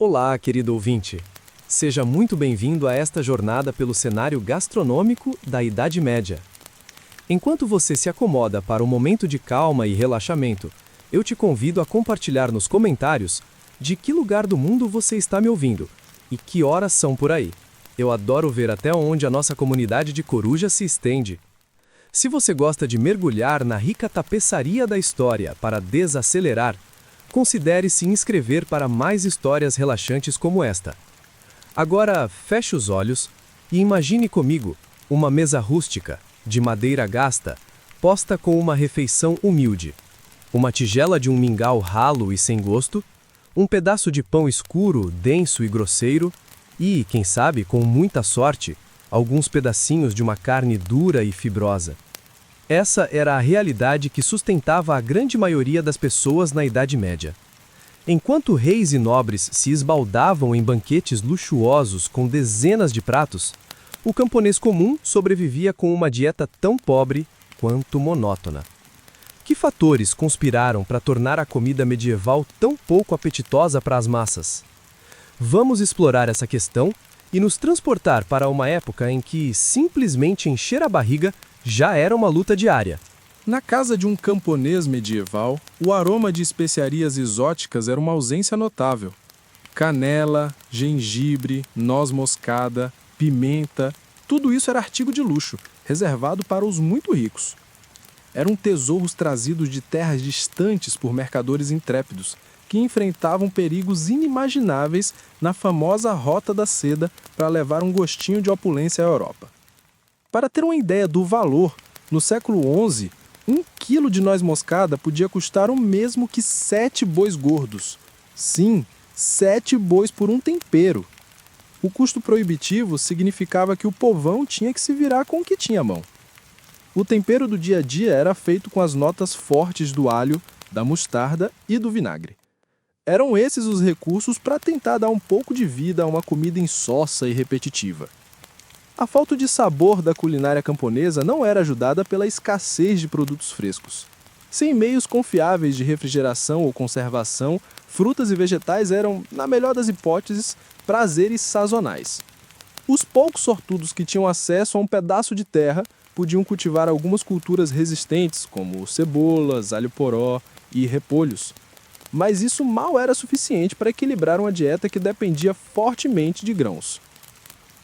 Olá, querido ouvinte. Seja muito bem-vindo a esta jornada pelo cenário gastronômico da Idade Média. Enquanto você se acomoda para um momento de calma e relaxamento, eu te convido a compartilhar nos comentários de que lugar do mundo você está me ouvindo e que horas são por aí. Eu adoro ver até onde a nossa comunidade de corujas se estende. Se você gosta de mergulhar na rica tapeçaria da história para desacelerar, considere se inscrever para mais histórias relaxantes como esta. Agora, feche os olhos e imagine comigo uma mesa rústica, de madeira gasta, posta com uma refeição humilde. Uma tigela de um mingau ralo e sem gosto, um pedaço de pão escuro, denso e grosseiro, e, quem sabe, com muita sorte, alguns pedacinhos de uma carne dura e fibrosa. Essa era a realidade que sustentava a grande maioria das pessoas na Idade Média. Enquanto reis e nobres se esbaldavam em banquetes luxuosos com dezenas de pratos, o camponês comum sobrevivia com uma dieta tão pobre quanto monótona. Que fatores conspiraram para tornar a comida medieval tão pouco apetitosa para as massas? Vamos explorar essa questão e nos transportar para uma época em que simplesmente encher a barriga já era uma luta diária. Na casa de um camponês medieval, o aroma de especiarias exóticas era uma ausência notável. Canela, gengibre, noz moscada, pimenta, tudo isso era artigo de luxo, reservado para os muito ricos. Eram tesouros trazidos de terras distantes por mercadores intrépidos, que enfrentavam perigos inimagináveis na famosa Rota da Seda para levar um gostinho de opulência à Europa. Para ter uma ideia do valor, no século XI, 1 quilo de noz moscada podia custar o mesmo que 7 bois gordos. Sim, 7 bois por um tempero. O custo proibitivo significava que o povão tinha que se virar com o que tinha à mão. O tempero do dia a dia era feito com as notas fortes do alho, da mostarda e do vinagre. Eram esses os recursos para tentar dar um pouco de vida a uma comida insossa e repetitiva. A falta de sabor da culinária camponesa não era ajudada pela escassez de produtos frescos. Sem meios confiáveis de refrigeração ou conservação, frutas e vegetais eram, na melhor das hipóteses, prazeres sazonais. Os poucos sortudos que tinham acesso a um pedaço de terra podiam cultivar algumas culturas resistentes, como cebolas, alho-poró e repolhos. Mas isso mal era suficiente para equilibrar uma dieta que dependia fortemente de grãos.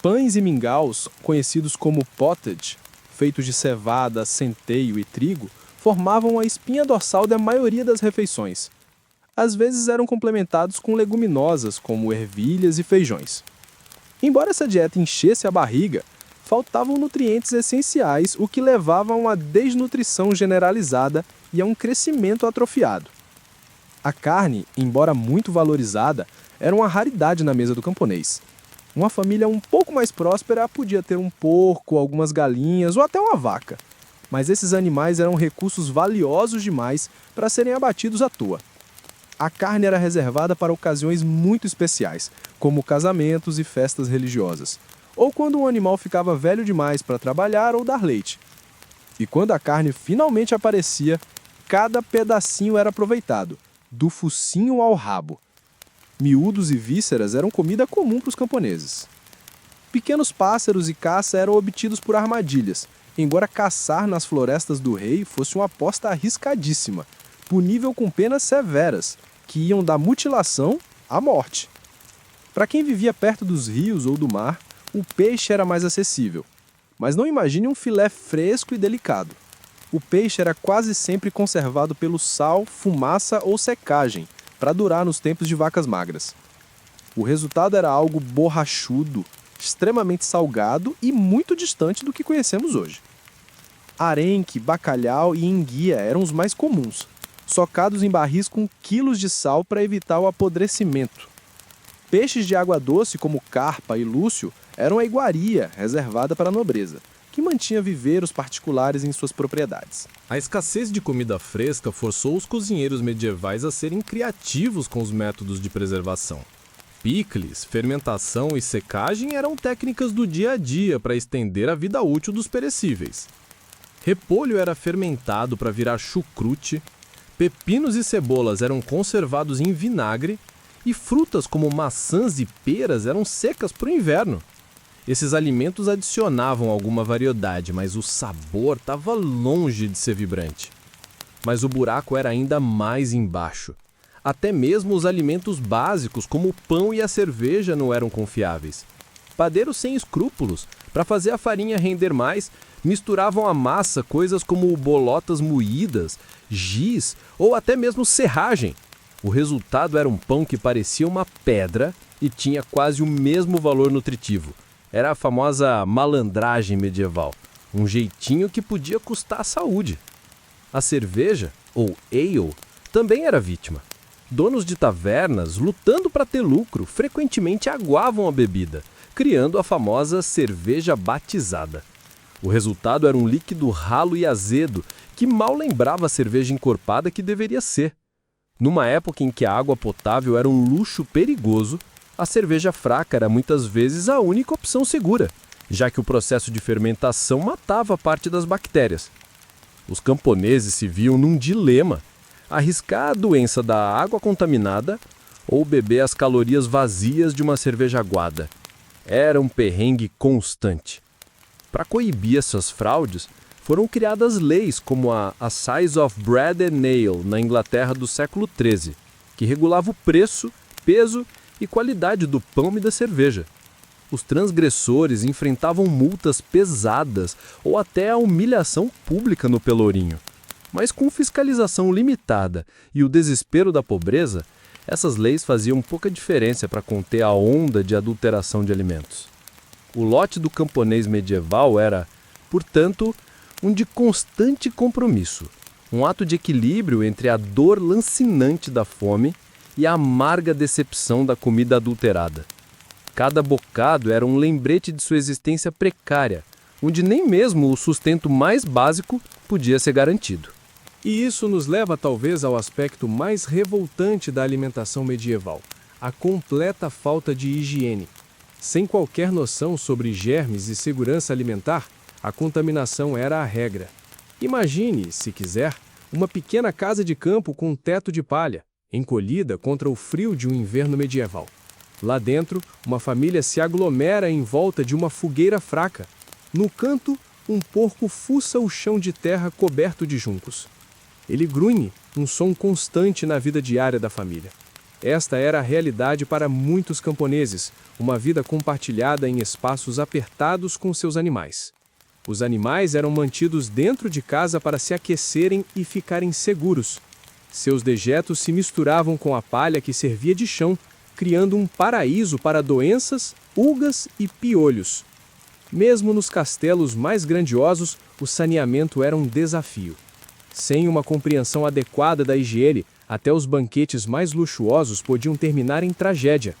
Pães e mingaus, conhecidos como pottage, feitos de cevada, centeio e trigo, formavam a espinha dorsal da maioria das refeições. Às vezes eram complementados com leguminosas, como ervilhas e feijões. Embora essa dieta enchesse a barriga, faltavam nutrientes essenciais, o que levava a uma desnutrição generalizada e a um crescimento atrofiado. A carne, embora muito valorizada, era uma raridade na mesa do camponês. Uma família um pouco mais próspera podia ter um porco, algumas galinhas ou até uma vaca. Mas esses animais eram recursos valiosos demais para serem abatidos à toa. A carne era reservada para ocasiões muito especiais, como casamentos e festas religiosas, ou quando um animal ficava velho demais para trabalhar ou dar leite. E quando a carne finalmente aparecia, cada pedacinho era aproveitado, do focinho ao rabo. Miúdos e vísceras eram comida comum para os camponeses. Pequenos pássaros e caça eram obtidos por armadilhas, embora caçar nas florestas do rei fosse uma aposta arriscadíssima, punível com penas severas, que iam da mutilação à morte. Para quem vivia perto dos rios ou do mar, o peixe era mais acessível. Mas não imagine um filé fresco e delicado. O peixe era quase sempre conservado pelo sal, fumaça ou secagem, para durar nos tempos de vacas magras. O resultado era algo borrachudo, extremamente salgado e muito distante do que conhecemos hoje. Arenque, bacalhau e enguia eram os mais comuns, socados em barris com quilos de sal para evitar o apodrecimento. Peixes de água doce como carpa e lúcio eram a iguaria reservada para a nobreza, que mantinha viveiros particulares em suas propriedades. A escassez de comida fresca forçou os cozinheiros medievais a serem criativos com os métodos de preservação. Picles, fermentação e secagem eram técnicas do dia a dia para estender a vida útil dos perecíveis. Repolho era fermentado para virar chucrute, pepinos e cebolas eram conservados em vinagre e frutas como maçãs e peras eram secas para o inverno. Esses alimentos adicionavam alguma variedade, mas o sabor estava longe de ser vibrante. Mas o buraco era ainda mais embaixo. Até mesmo os alimentos básicos, como o pão e a cerveja, não eram confiáveis. Padeiros sem escrúpulos, para fazer a farinha render mais, misturavam à massa coisas como bolotas moídas, giz ou até mesmo serragem. O resultado era um pão que parecia uma pedra e tinha quase o mesmo valor nutritivo. Era a famosa malandragem medieval, um jeitinho que podia custar a saúde. A cerveja, ou ale, também era vítima. Donos de tavernas, lutando para ter lucro, frequentemente aguavam a bebida, criando a famosa cerveja batizada. O resultado era um líquido ralo e azedo, que mal lembrava a cerveja encorpada que deveria ser. Numa época em que a água potável era um luxo perigoso, a cerveja fraca era muitas vezes a única opção segura, já que o processo de fermentação matava parte das bactérias. Os camponeses se viam num dilema: arriscar a doença da água contaminada ou beber as calorias vazias de uma cerveja aguada. Era um perrengue constante. Para coibir essas fraudes, foram criadas leis como a Assize of Bread and Ale na Inglaterra do século XIII, que regulava o preço, peso e qualidade do pão e da cerveja. Os transgressores enfrentavam multas pesadas ou até a humilhação pública no pelourinho. Mas com fiscalização limitada e o desespero da pobreza, essas leis faziam pouca diferença para conter a onda de adulteração de alimentos. O lote do camponês medieval era, portanto, um de constante compromisso, um ato de equilíbrio entre a dor lancinante da fome e a amarga decepção da comida adulterada. Cada bocado era um lembrete de sua existência precária, onde nem mesmo o sustento mais básico podia ser garantido. E isso nos leva talvez ao aspecto mais revoltante da alimentação medieval: a completa falta de higiene. Sem qualquer noção sobre germes e segurança alimentar, a contaminação era a regra. Imagine, se quiser, uma pequena casa de campo com um teto de palha, encolhida contra o frio de um inverno medieval. Lá dentro, uma família se aglomera em volta de uma fogueira fraca. No canto, um porco fuça o chão de terra coberto de juncos. Ele grunhe, um som constante na vida diária da família. Esta era a realidade para muitos camponeses, uma vida compartilhada em espaços apertados com seus animais. Os animais eram mantidos dentro de casa para se aquecerem e ficarem seguros. Seus dejetos se misturavam com a palha que servia de chão, criando um paraíso para doenças, pulgas e piolhos. Mesmo nos castelos mais grandiosos, o saneamento era um desafio. Sem uma compreensão adequada da higiene, até os banquetes mais luxuosos podiam terminar em tragédia.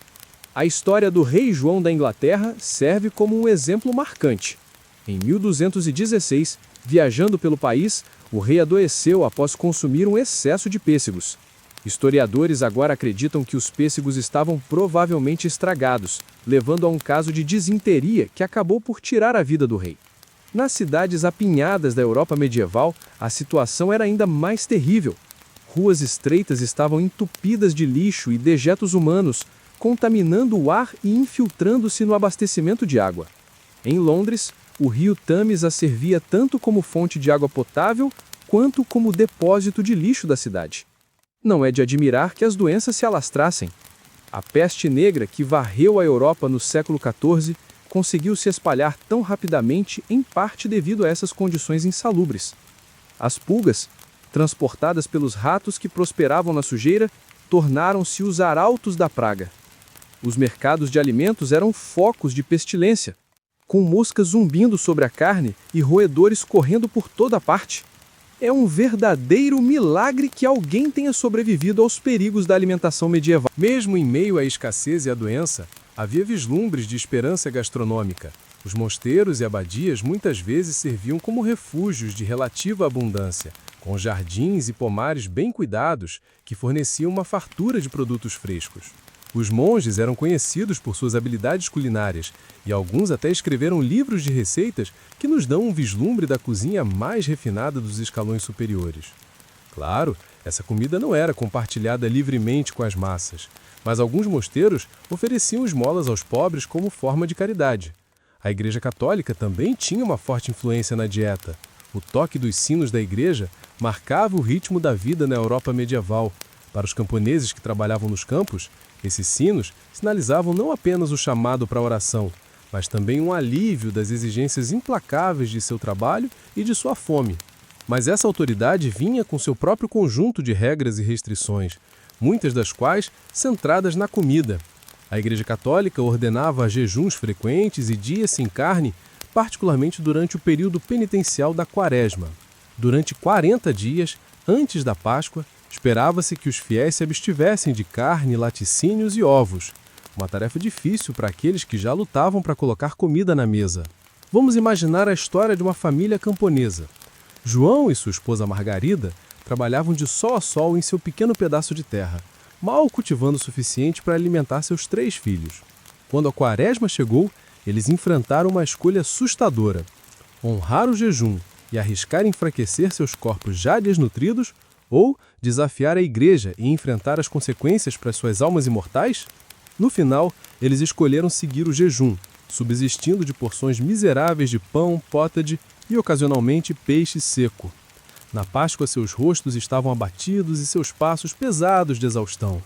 A história do rei João da Inglaterra serve como um exemplo marcante. Em 1216, viajando pelo país, o rei adoeceu após consumir um excesso de pêssegos. Historiadores agora acreditam que os pêssegos estavam provavelmente estragados, levando a um caso de disenteria que acabou por tirar a vida do rei. Nas cidades apinhadas da Europa medieval, a situação era ainda mais terrível. Ruas estreitas estavam entupidas de lixo e dejetos humanos, contaminando o ar e infiltrando-se no abastecimento de água. Em Londres, o rio Thames a servia tanto como fonte de água potável, quanto como depósito de lixo da cidade. Não é de admirar que as doenças se alastrassem. A peste negra que varreu a Europa no século XIV conseguiu se espalhar tão rapidamente, em parte devido a essas condições insalubres. As pulgas, transportadas pelos ratos que prosperavam na sujeira, tornaram-se os arautos da praga. Os mercados de alimentos eram focos de pestilência, com moscas zumbindo sobre a carne e roedores correndo por toda parte. É um verdadeiro milagre que alguém tenha sobrevivido aos perigos da alimentação medieval. Mesmo em meio à escassez e à doença, havia vislumbres de esperança gastronômica. Os mosteiros e abadias muitas vezes serviam como refúgios de relativa abundância, com jardins e pomares bem cuidados que forneciam uma fartura de produtos frescos. Os monges eram conhecidos por suas habilidades culinárias e alguns até escreveram livros de receitas que nos dão um vislumbre da cozinha mais refinada dos escalões superiores. Claro, essa comida não era compartilhada livremente com as massas, mas alguns mosteiros ofereciam esmolas aos pobres como forma de caridade. A Igreja Católica também tinha uma forte influência na dieta. O toque dos sinos da igreja marcava o ritmo da vida na Europa medieval. Para os camponeses que trabalhavam nos campos, esses sinos sinalizavam não apenas o chamado para a oração, mas também um alívio das exigências implacáveis de seu trabalho e de sua fome. Mas essa autoridade vinha com seu próprio conjunto de regras e restrições, muitas das quais centradas na comida. A Igreja Católica ordenava jejuns frequentes e dias sem carne, particularmente durante o período penitencial da Quaresma. Durante 40 dias, antes da Páscoa, esperava-se que os fiéis se abstivessem de carne, laticínios e ovos, uma tarefa difícil para aqueles que já lutavam para colocar comida na mesa. Vamos imaginar a história de uma família camponesa. João e sua esposa Margarida trabalhavam de sol a sol em seu pequeno pedaço de terra, mal cultivando o suficiente para alimentar seus 3 filhos. Quando a Quaresma chegou, eles enfrentaram uma escolha assustadora: honrar o jejum e arriscar enfraquecer seus corpos já desnutridos, ou desafiar a igreja e enfrentar as consequências para suas almas imortais? No final, eles escolheram seguir o jejum, subsistindo de porções miseráveis de pão, potage e, ocasionalmente, peixe seco. Na Páscoa, seus rostos estavam abatidos e seus passos pesados de exaustão.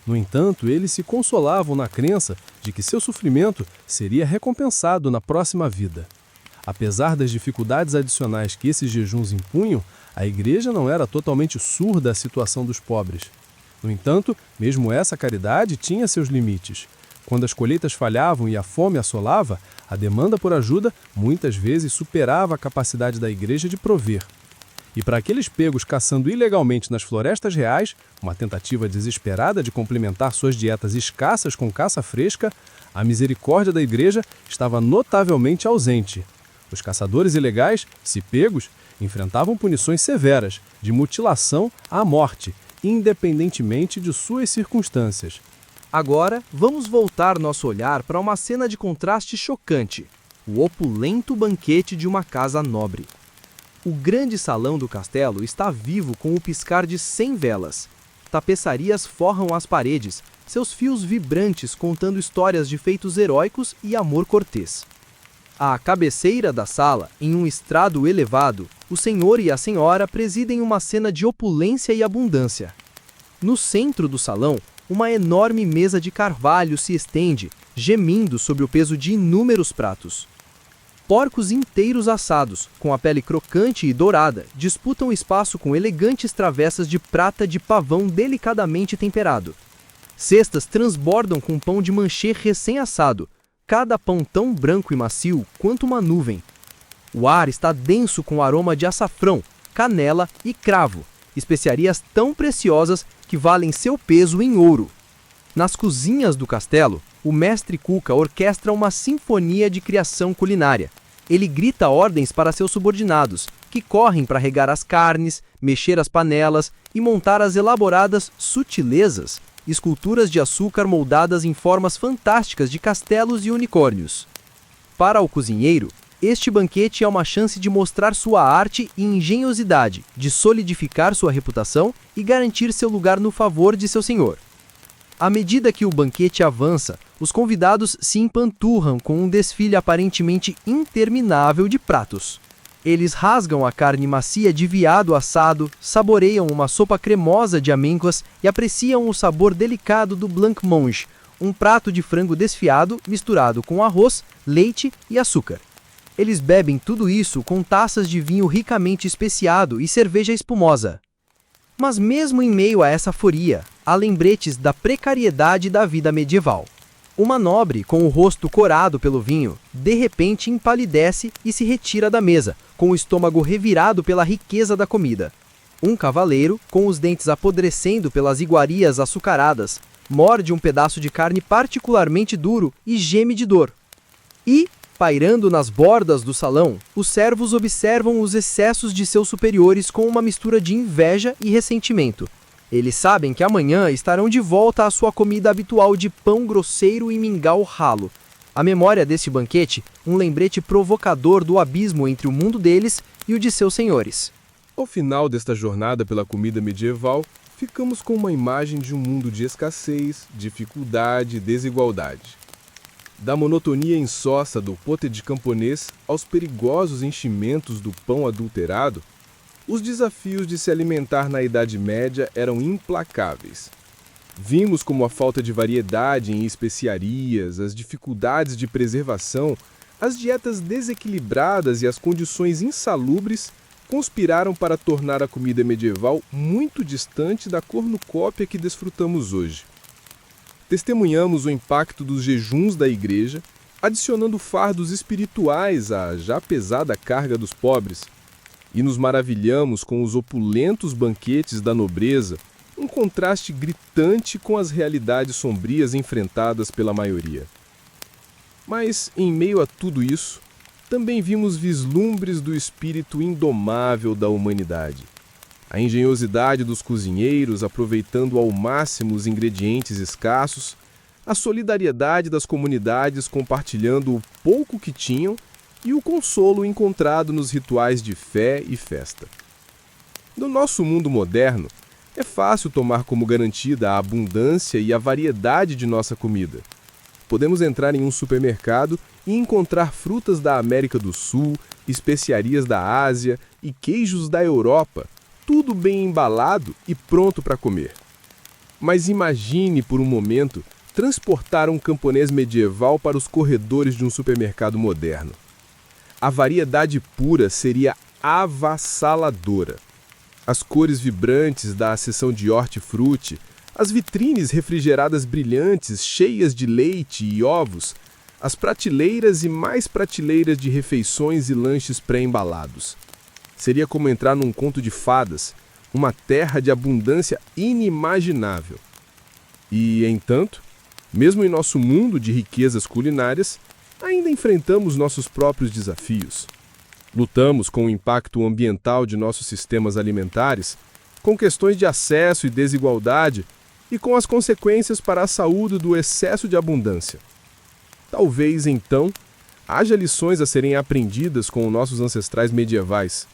No entanto, eles se consolavam na crença de que seu sofrimento seria recompensado na próxima vida. Apesar das dificuldades adicionais que esses jejuns impunham, a igreja não era totalmente surda à situação dos pobres. No entanto, mesmo essa caridade tinha seus limites. Quando as colheitas falhavam e a fome assolava, a demanda por ajuda muitas vezes superava a capacidade da igreja de prover. E para aqueles pegos caçando ilegalmente nas florestas reais, uma tentativa desesperada de complementar suas dietas escassas com caça fresca, a misericórdia da igreja estava notavelmente ausente. Os caçadores ilegais, se pegos, enfrentavam punições severas, de mutilação à morte, independentemente de suas circunstâncias. Agora, vamos voltar nosso olhar para uma cena de contraste chocante: o opulento banquete de uma casa nobre. O grande salão do castelo está vivo com o piscar de 100 velas. Tapeçarias forram as paredes, seus fios vibrantes contando histórias de feitos heróicos e amor cortês. À cabeceira da sala, em um estrado elevado, o senhor e a senhora presidem uma cena de opulência e abundância. No centro do salão, uma enorme mesa de carvalho se estende, gemindo sob o peso de inúmeros pratos. Porcos inteiros assados, com a pele crocante e dourada, disputam espaço com elegantes travessas de prata de pavão delicadamente temperado. Cestas transbordam com pão de manchê recém-assado, cada pão tão branco e macio quanto uma nuvem. O ar está denso com o aroma de açafrão, canela e cravo, especiarias tão preciosas que valem seu peso em ouro. Nas cozinhas do castelo, o mestre Cuca orquestra uma sinfonia de criação culinária. Ele grita ordens para seus subordinados, que correm para regar as carnes, mexer as panelas e montar as elaboradas sutilezas, esculturas de açúcar moldadas em formas fantásticas de castelos e unicórnios. Para o cozinheiro, este banquete é uma chance de mostrar sua arte e engenhosidade, de solidificar sua reputação e garantir seu lugar no favor de seu senhor. À medida que o banquete avança, os convidados se empanturram com um desfile aparentemente interminável de pratos. Eles rasgam a carne macia de veado assado, saboreiam uma sopa cremosa de amêndoas e apreciam o sabor delicado do blancmange, um prato de frango desfiado misturado com arroz, leite e açúcar. Eles bebem tudo isso com taças de vinho ricamente especiado e cerveja espumosa. Mas mesmo em meio a essa foria, há lembretes da precariedade da vida medieval. Uma nobre, com o rosto corado pelo vinho, de repente empalidece e se retira da mesa, com o estômago revirado pela riqueza da comida. Um cavaleiro, com os dentes apodrecendo pelas iguarias açucaradas, morde um pedaço de carne particularmente duro e geme de dor. E, pairando nas bordas do salão, os servos observam os excessos de seus superiores com uma mistura de inveja e ressentimento. Eles sabem que amanhã estarão de volta à sua comida habitual de pão grosseiro e mingau ralo. A memória deste banquete, um lembrete provocador do abismo entre o mundo deles e o de seus senhores. Ao final desta jornada pela comida medieval, ficamos com uma imagem de um mundo de escassez, dificuldade e desigualdade. Da monotonia insossa do potê camponês aos perigosos enchimentos do pão adulterado, os desafios de se alimentar na Idade Média eram implacáveis. Vimos como a falta de variedade em especiarias, as dificuldades de preservação, as dietas desequilibradas e as condições insalubres conspiraram para tornar a comida medieval muito distante da cornucópia que desfrutamos hoje. Testemunhamos o impacto dos jejuns da igreja, adicionando fardos espirituais à já pesada carga dos pobres, e nos maravilhamos com os opulentos banquetes da nobreza, um contraste gritante com as realidades sombrias enfrentadas pela maioria. Mas, em meio a tudo isso, também vimos vislumbres do espírito indomável da humanidade. A engenhosidade dos cozinheiros aproveitando ao máximo os ingredientes escassos, a solidariedade das comunidades compartilhando o pouco que tinham e o consolo encontrado nos rituais de fé e festa. No nosso mundo moderno, é fácil tomar como garantida a abundância e a variedade de nossa comida. Podemos entrar em um supermercado e encontrar frutas da América do Sul, especiarias da Ásia e queijos da Europa, tudo bem embalado e pronto para comer. Mas imagine por um momento transportar um camponês medieval para os corredores de um supermercado moderno. A variedade pura seria avassaladora. As cores vibrantes da seção de hortifruti, as vitrines refrigeradas brilhantes, cheias de leite e ovos, as prateleiras e mais prateleiras de refeições e lanches pré-embalados. Seria como entrar num conto de fadas, uma terra de abundância inimaginável. E, entanto, mesmo em nosso mundo de riquezas culinárias, ainda enfrentamos nossos próprios desafios. Lutamos com o impacto ambiental de nossos sistemas alimentares, com questões de acesso e desigualdade e com as consequências para a saúde do excesso de abundância. Talvez, então, haja lições a serem aprendidas com nossos ancestrais medievais.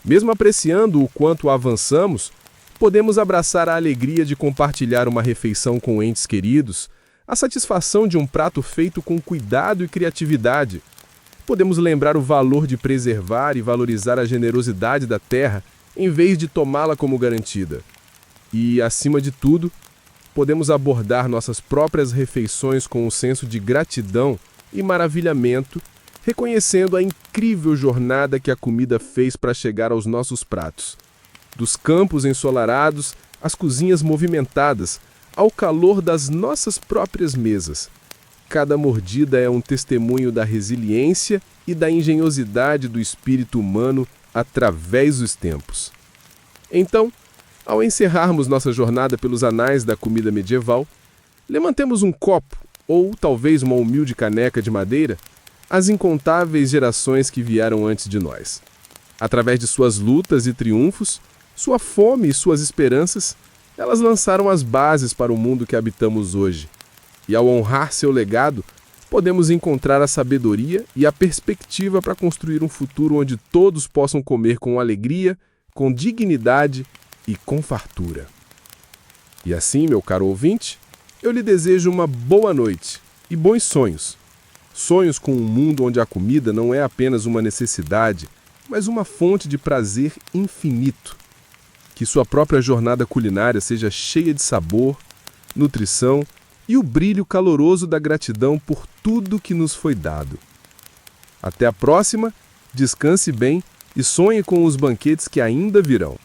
Mesmo apreciando o quanto avançamos, podemos abraçar a alegria de compartilhar uma refeição com entes queridos, a satisfação de um prato feito com cuidado e criatividade. Podemos lembrar o valor de preservar e valorizar a generosidade da terra, em vez de tomá-la como garantida. E, acima de tudo, podemos abordar nossas próprias refeições com um senso de gratidão e maravilhamento, reconhecendo a incrível jornada que a comida fez para chegar aos nossos pratos. Dos campos ensolarados às cozinhas movimentadas, ao calor das nossas próprias mesas. Cada mordida é um testemunho da resiliência e da engenhosidade do espírito humano através dos tempos. Então, ao encerrarmos nossa jornada pelos anais da comida medieval, levantemos um copo, ou talvez uma humilde caneca de madeira, às incontáveis gerações que vieram antes de nós. Através de suas lutas e triunfos, sua fome e suas esperanças, elas lançaram as bases para o mundo que habitamos hoje. E ao honrar seu legado, podemos encontrar a sabedoria e a perspectiva para construir um futuro onde todos possam comer com alegria, com dignidade e com fartura. E assim, meu caro ouvinte, eu lhe desejo uma boa noite e bons sonhos. Sonhos com um mundo onde a comida não é apenas uma necessidade, mas uma fonte de prazer infinito. Que sua própria jornada culinária seja cheia de sabor, nutrição e o brilho caloroso da gratidão por tudo que nos foi dado. Até a próxima, descanse bem e sonhe com os banquetes que ainda virão.